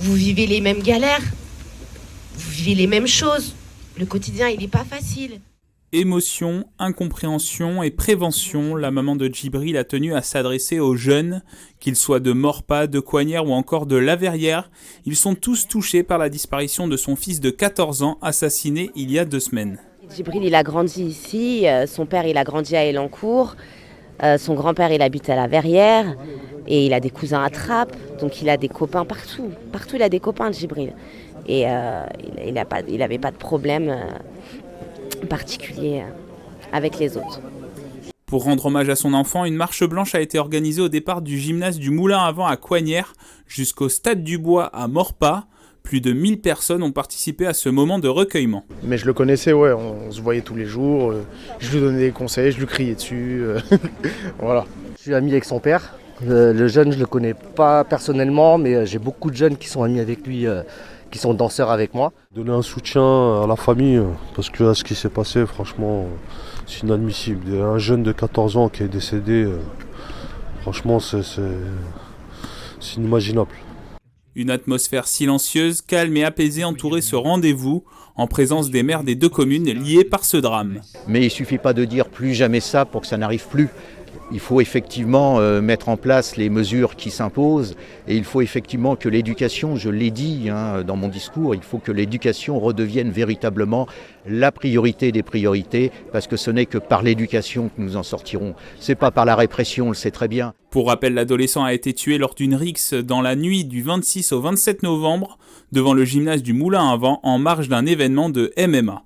Vous vivez les mêmes galères, vous vivez les mêmes choses. Le quotidien, il n'est pas facile. Émotion, incompréhension et prévention, la maman de Djibril a tenu à s'adresser aux jeunes, qu'ils soient de Maurepas, de Coignères ou encore de La Verrière. Ils sont tous touchés par la disparition de son fils de 14 ans, assassiné il y a 2 semaines. Djibril, il a grandi ici. Son père, il a grandi à Elancourt. Son grand-père, il habite à La Verrière. Et il a des cousins à Trappes. Donc il a des copains partout. Partout, il a des copains, Djibril. Et il n'avait pas de problème particulier avec les autres. Pour rendre hommage à son enfant, une marche blanche a été organisée au départ du gymnase du Moulin à Vent à Coignères jusqu'au stade du Bois à Maurepas. Plus de 1000 personnes ont participé à ce moment de recueillement. Mais je le connaissais, ouais, on se voyait tous les jours, je lui donnais des conseils, je lui criais dessus, voilà. Je suis ami avec son père. Le jeune, je ne le connais pas personnellement, mais j'ai beaucoup de jeunes qui sont amis avec lui, qui sont danseurs avec moi. Donner un soutien à la famille, parce que là, ce qui s'est passé, franchement, c'est inadmissible. Un jeune de 14 ans qui est décédé, franchement, c'est inimaginable. Une atmosphère silencieuse, calme et apaisée entourait ce rendez-vous, en présence des maires des 2 communes liées par ce drame. Mais il ne suffit pas de dire plus jamais ça pour que ça n'arrive plus. Il faut effectivement mettre en place les mesures qui s'imposent et il faut effectivement que l'éducation, je l'ai dit dans mon discours, il faut que l'éducation redevienne véritablement la priorité des priorités parce que ce n'est que par l'éducation que nous en sortirons. C'est pas par la répression, on le sait très bien. Pour rappel, l'adolescent a été tué lors d'une rixe dans la nuit du 26 au 27 novembre devant le gymnase du Moulin à Vent en marge d'un événement de MMA.